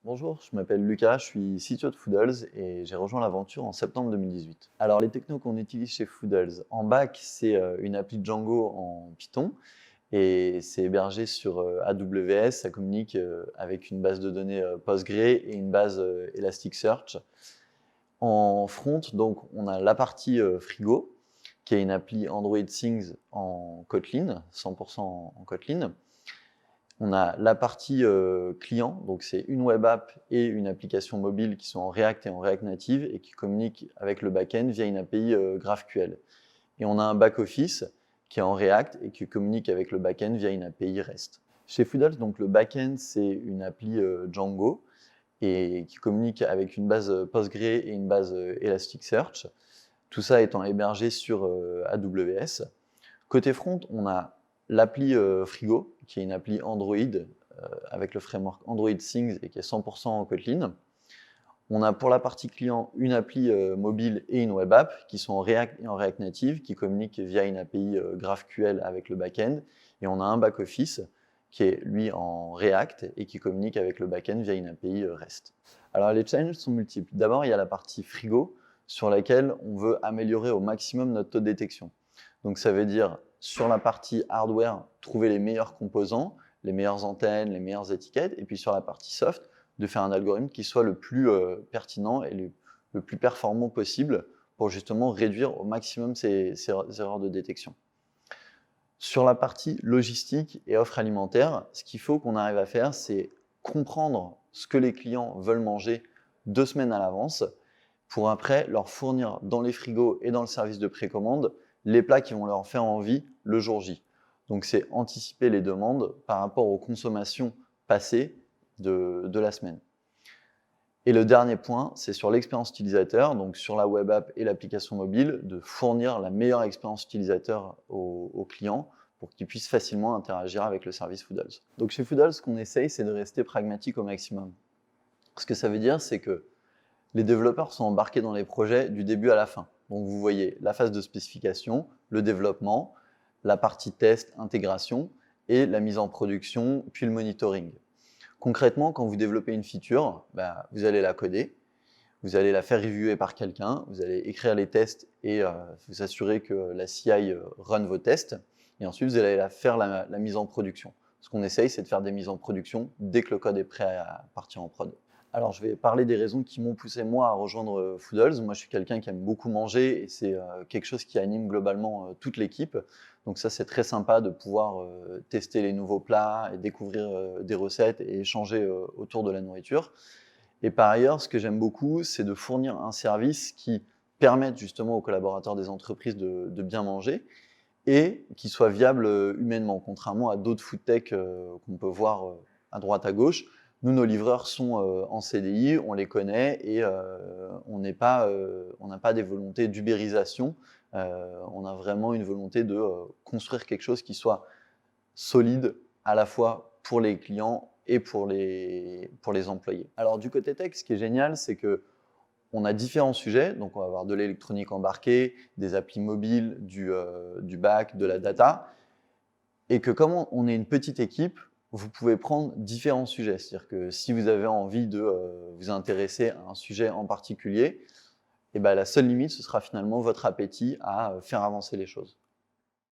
Bonjour, je m'appelle Lucas, je suis CTO de Foodles et j'ai rejoint l'aventure en septembre 2018. Alors les technos qu'on utilise chez Foodles, en back, c'est une appli Django en Python et c'est hébergé sur AWS, ça communique avec une base de données Postgre et une base Elasticsearch. En front, donc, on a la partie frigo, qui est une appli Android Things en Kotlin, 100% en Kotlin. On a la partie client, donc c'est une web app et une application mobile qui sont en React et en React Native et qui communiquent avec le back-end via une API GraphQL. Et on a un back-office qui est en React et qui communique avec le back-end via une API REST. Chez Foodles, donc le back-end, c'est une appli Django et qui communique avec une base Postgre et une base Elasticsearch. Tout ça étant hébergé sur AWS. Côté front, on a l'appli Frigo, qui est une appli Android avec le framework Android Things et qui est 100% en Kotlin. On a pour la partie client une appli mobile et une web app qui sont en React et en React Native, qui communiquent via une API GraphQL avec le back-end. Et on a un back-office qui est lui en React et qui communique avec le back-end via une API REST. Alors les challenges sont multiples. D'abord, il y a la partie frigo sur laquelle on veut améliorer au maximum notre taux de détection. Donc ça veut dire sur la partie hardware, trouver les meilleurs composants, les meilleures antennes, les meilleures étiquettes, et puis sur la partie soft, de faire un algorithme qui soit le plus pertinent et le plus performant possible pour justement réduire au maximum ces erreurs de détection. Sur la partie logistique et offre alimentaire, ce qu'il faut qu'on arrive à faire, c'est comprendre ce que les clients veulent manger 2 semaines à l'avance pour après leur fournir dans les frigos et dans le service de précommande les plats qui vont leur faire envie le jour J. Donc c'est anticiper les demandes par rapport aux consommations passées de la semaine. Et le dernier point, c'est sur l'expérience utilisateur, donc sur la web app et l'application mobile, de fournir la meilleure expérience utilisateur aux clients pour qu'ils puissent facilement interagir avec le service Foodles. Donc chez Foodles, ce qu'on essaye, c'est de rester pragmatique au maximum. Ce que ça veut dire, c'est que les développeurs sont embarqués dans les projets du début à la fin. Donc vous voyez la phase de spécification, le développement, la partie test, intégration et la mise en production, puis le monitoring. Concrètement, quand vous développez une feature, vous allez la coder, vous allez la faire reviewer par quelqu'un, vous allez écrire les tests et vous assurer que la CI run vos tests, et ensuite vous allez faire la mise en production. Ce qu'on essaye, c'est de faire des mises en production dès que le code est prêt à partir en prod. Alors, je vais parler des raisons qui m'ont poussé, moi, à rejoindre Foodles. Moi, je suis quelqu'un qui aime beaucoup manger et c'est quelque chose qui anime globalement toute l'équipe. Donc ça, c'est très sympa de pouvoir tester les nouveaux plats et découvrir des recettes et échanger autour de la nourriture. Et par ailleurs, ce que j'aime beaucoup, c'est de fournir un service qui permette justement aux collaborateurs des entreprises de bien manger et qui soit viable humainement, contrairement à d'autres food tech qu'on peut voir à droite à gauche. Nous, nos livreurs sont en CDI, on les connaît et on n'a pas des volontés d'ubérisation. On a vraiment une volonté de construire quelque chose qui soit solide à la fois pour les clients et pour les employés. Alors du côté tech, ce qui est génial, c'est que on a différents sujets, donc on va avoir de l'électronique embarquée, des applis mobiles, du back, de la data, et que comme on est une petite équipe, vous pouvez prendre différents sujets. C'est-à-dire que si vous avez envie de vous intéresser à un sujet en particulier, et la seule limite, ce sera finalement votre appétit à faire avancer les choses.